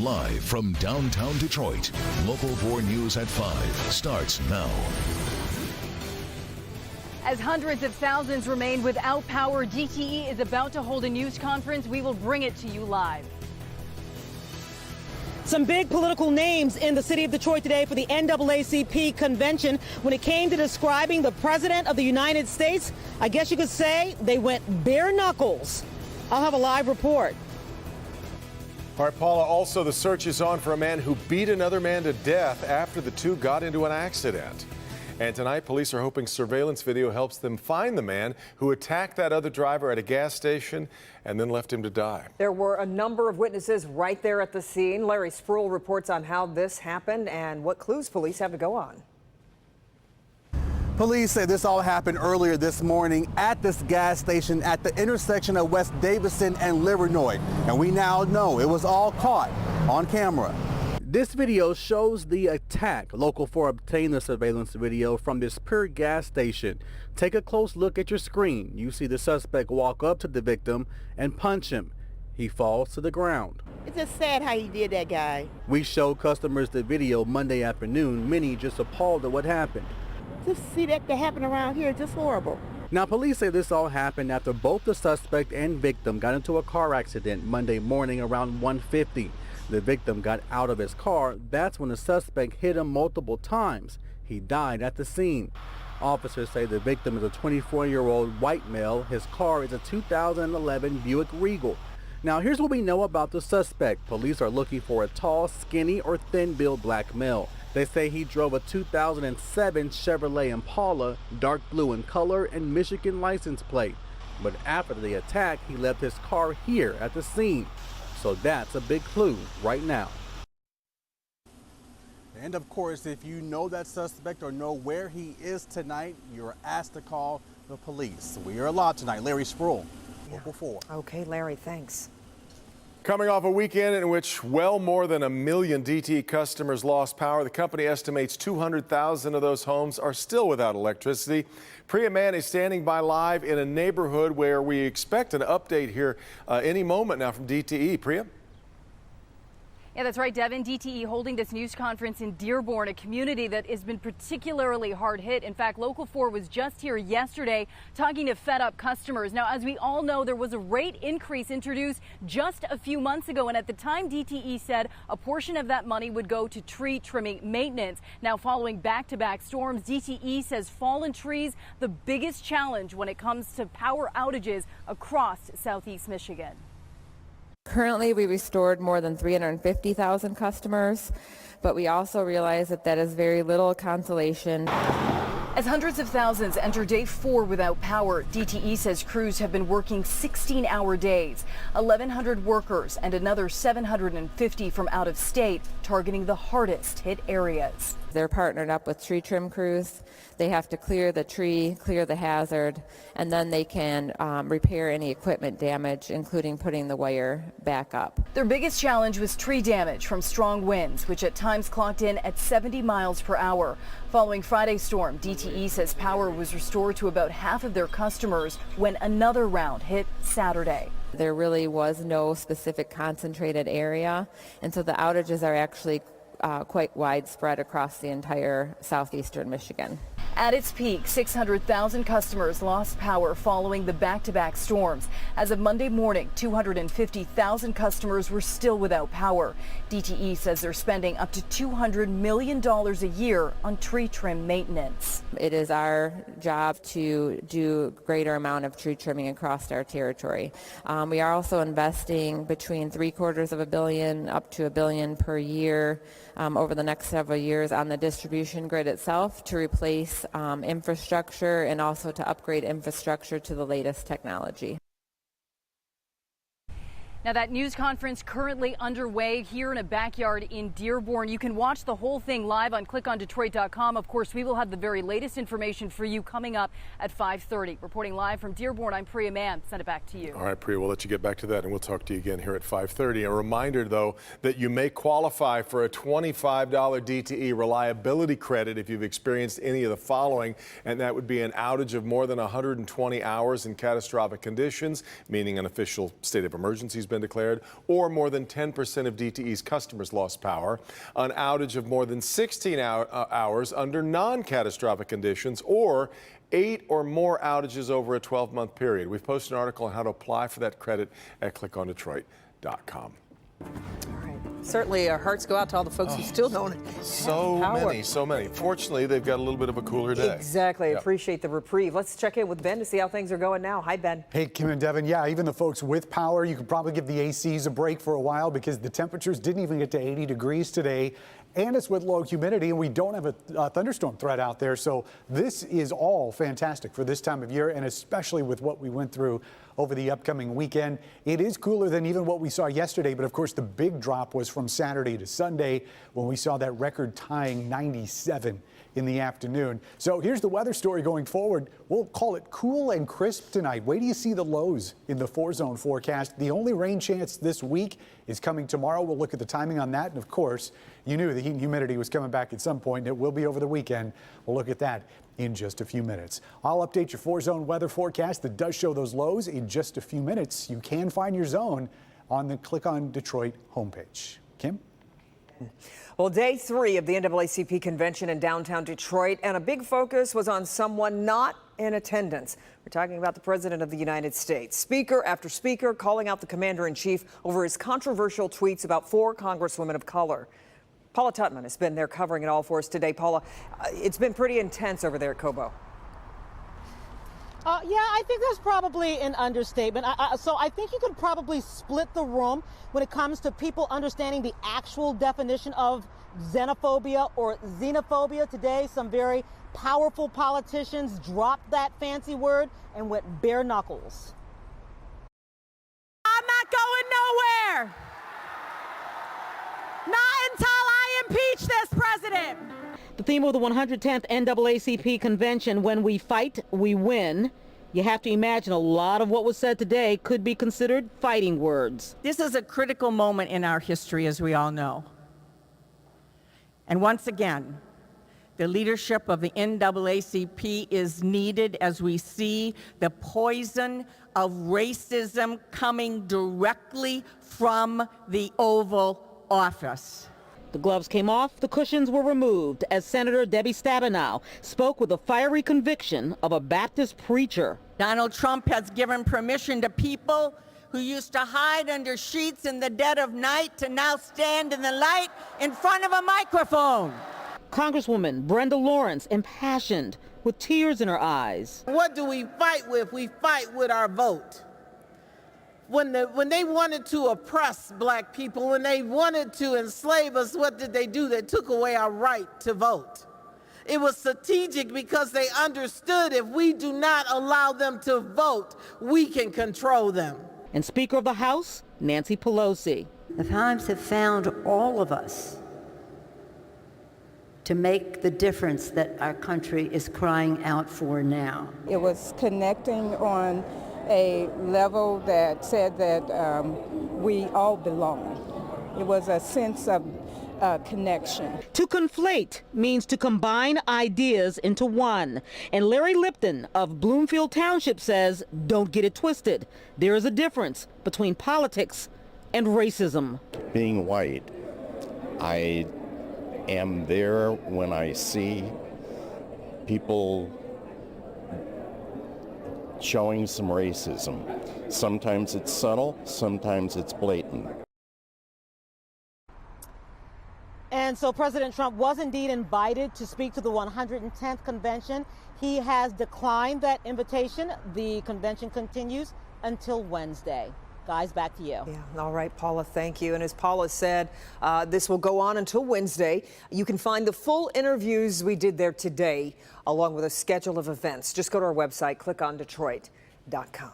Live from downtown Detroit, Local 4 News at 5 starts now. As hundreds of thousands remain without power, DTE is about to hold a news conference. We will bring it to you live. Some big political names in the city of Detroit today for the NAACP convention. When it came to describing the President of the United States, I guess you could say they went bare knuckles. I'll have a live report. All right, Paula, also the search is on for a man who beat another man to death after the two got into an accident. And tonight, police are hoping surveillance video helps them find the man who attacked that other driver at a gas station and then left him to die. There were a number of witnesses right there at the scene. Larry Spruill reports on how this happened and what clues police have to go on. Police say this all happened earlier this morning at this gas station at the intersection of West Davison and Livernois. And we now know it was all caught on camera. This video shows the attack. Local 4 obtained the surveillance video from this pure gas station. Take a close look at your screen. You see the suspect walk up to the victim and punch him. He falls to the ground. It's just sad how he did that guy. We showed customers the video Monday afternoon. Many just appalled at what happened. Just see that happen around here, just horrible. Now, police say this all happened after both the suspect and victim got into a car accident Monday morning around 1:50. The victim got out of his car. That's when the suspect hit him multiple times. He died at the scene. Officers say the victim is a 24-year-old white male. His car is a 2011 Buick Regal. Now, here's what we know about the suspect. Police are looking for a tall, skinny, or thin-built black male. They say he drove a 2007 Chevrolet Impala, dark blue in color and Michigan license plate. But after the attack, he left his car here at the scene. So that's a big clue right now. And of course, if you know that suspect or know where he is tonight, you're asked to call the police. We are live tonight. Larry Spruill, Local 4. Okay, Larry, thanks. Coming off a weekend in which well more than 1 million DTE customers lost power, the company estimates 200,000 of those homes are still without electricity. Priya Mann is standing by live in a neighborhood where we expect an update here any moment now from DTE. Priya? Yeah, that's right, Devin. DTE holding this news conference in Dearborn, a community that has been particularly hard hit. In fact, Local 4 was just here yesterday talking to fed up customers. Now, as we all know, there was a rate increase introduced just a few months ago. And at the time, DTE said a portion of that money would go to tree trimming maintenance. Now, following back-to-back storms, DTE says fallen trees, the biggest challenge when it comes to power outages across Southeast Michigan. Currently, we restored more than 350,000 customers, but we also realize that that is very little consolation. As hundreds of thousands enter day 4 without power, DTE says crews have been working 16-hour days. 1,100 workers and another 750 from out of state targeting the hardest hit areas. They're partnered up with tree trim crews. They have to clear the tree, clear the hazard, and then they can repair any equipment damage, including putting the wire back up. Their biggest challenge was tree damage from strong winds, which at times clocked in at 70 miles per hour. Following Friday's storm, DTE says power was restored to about half of their customers when another round hit Saturday. There really was no specific concentrated area, and so the outages are actually quite widespread across the entire southeastern Michigan. At its peak, 600,000 customers lost power following the back-to-back storms. As of Monday morning, 250,000 customers were still without power. DTE says they're spending up to $200 million a year on tree trim maintenance. It is our job to do a greater amount of tree trimming across our territory. We are also investing between $750 million up to $1 billion per year over the next several years on the distribution grid itself to replace infrastructure and also to upgrade infrastructure to the latest technology. Now, that news conference currently underway here in a backyard in Dearborn. You can watch the whole thing live on clickondetroit.com. Of course, we will have the very latest information for you coming up at 5:30. Reporting live from Dearborn, I'm Priya Mann. Send it back to you. All right, Priya, we'll let you get back to that, and we'll talk to you again here at 5:30. A reminder, though, that you may qualify for a $25 DTE reliability credit if you've experienced any of the following, and that would be an outage of more than 120 hours in catastrophic conditions, meaning an official state of emergency has been been declared, or more than 10% of DTE's customers lost power. An outage of more than 16 hours under non-catastrophic conditions, or 8 or more outages over a 12-month period. We've posted an article on how to apply for that credit at clickondetroit.com. Certainly, our hearts go out to all the folks who still don't So many. Fortunately, they've got a little bit of a cooler day. Exactly. Yep. Appreciate the reprieve. Let's check in with Ben to see how things are going now. Hi, Ben. Hey, Kim and Devin. Yeah, even the folks with power, you could probably give the ACs a break for a while because the temperatures didn't even get to 80 degrees today. And it's with low humidity, and we don't have a thunderstorm threat out there. So this is all fantastic for this time of year, and especially with what we went through over the upcoming weekend. It is cooler than even what we saw yesterday, but of course the big drop was from Saturday to Sunday when we saw that record-tying 97 in the afternoon. So here's the weather story going forward. We'll call it cool and crisp tonight. Wait till you see the lows in the 4-zone forecast. The only rain chance this week is coming tomorrow. We'll look at the timing on that. And of course, you knew the heat and humidity was coming back at some point, and it will be over the weekend. We'll look at that in just a few minutes. I'll update your 4-zone weather forecast that does show those lows in just a few minutes. You can find your zone on the Click on Detroit homepage. Kim? Well, day 3 of the NAACP convention in downtown Detroit, and a big focus was on someone not in attendance. We're talking about the President of the United States. Speaker after speaker calling out the Commander-in-Chief over his controversial tweets about 4 Congresswomen of color. Paula Tutman has been there covering it all for us today. Paula, it's been pretty intense over there at Cobo. Yeah, I think that's probably an understatement. So I think you could probably split the room when it comes to people understanding the actual definition of xenophobia or xenophobia. Today, some very powerful politicians dropped that fancy word and went bare knuckles. I'm not going nowhere. Not until I impeach this president. The theme of the 110th NAACP convention, when we fight, we win. You have to imagine a lot of what was said today could be considered fighting words. This is a critical moment in our history, as we all know. And once again, the leadership of the NAACP is needed as we see the poison of racism coming directly from the Oval Office. The gloves came off, the cushions were removed as Senator Debbie Stabenow spoke with a fiery conviction of a Baptist preacher. Donald Trump has given permission to people who used to hide under sheets in the dead of night to now stand in the light in front of a microphone. Congresswoman Brenda Lawrence impassioned with tears in her eyes. What do we fight with? We fight with our vote. When they wanted to oppress black people, when they wanted to enslave us, what did they do? They took away our right to vote. It was strategic because they understood if we do not allow them to vote, we can control them. And Speaker of the House, Nancy Pelosi. The times have found all of us to make the difference that our country is crying out for now. It was connecting on a level that said that we all belong. It was a sense of connection. To conflate means to combine ideas into one. And Larry Lipton of Bloomfield Township says, don't get it twisted. There is a difference between politics and racism. Being white, I am there when I see people showing some racism. Sometimes it's subtle, sometimes it's blatant. And so President Trump was indeed invited to speak to the 110th convention. He has declined that invitation. The convention continues until Wednesday. Guys, back to you. Yeah, all right, Paula, thank you. And as Paula said, this will go on until Wednesday. You can find the full interviews we did there today, along with a schedule of events. Just go to our website, clickondetroit.com.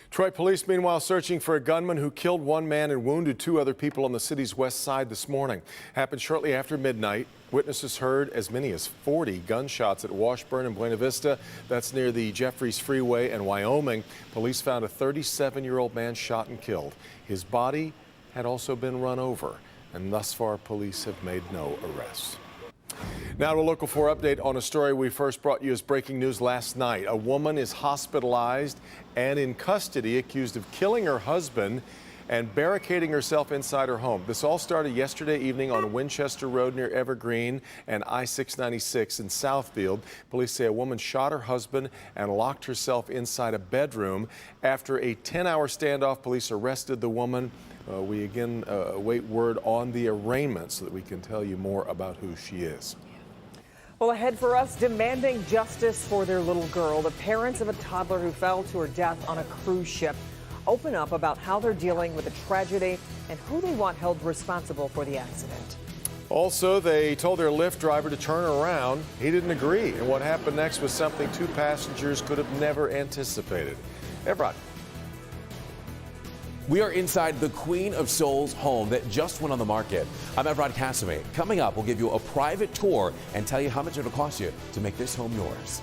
Detroit police, meanwhile, searching for a gunman who killed 1 man and wounded 2 other people on the city's west side this morning. Happened shortly after midnight. Witnesses heard as many as 40 gunshots at Washburn and Buena Vista. That's near the Jeffries Freeway in Wyoming. Police found a 37-year-old man shot and killed. His body had also been run over, and thus far police have made no arrests. Now to a Local 4 update on a story we first brought you as breaking news last night. A woman is hospitalized and in custody accused of killing her husband and barricading herself inside her home. This all started yesterday evening on Winchester Road near Evergreen and I-696 in Southfield. Police say a woman shot her husband and locked herself inside a bedroom. After a 10-hour standoff, police arrested the woman. We again await word on the arraignment so that we can tell you more about who she is. Well, ahead for us, demanding justice for their little girl. The parents of a toddler who fell to her death on a cruise ship open up about how they're dealing with the tragedy and who they want held responsible for the accident. Also, they told their Lyft driver to turn around. He didn't agree. And what happened next was something two passengers could have never anticipated. Evrod. We are inside the Queen of Souls home that just went on the market. I'm Evrod Cassimy. Coming up, we'll give you a private tour and tell you how much it'll cost you to make this home yours.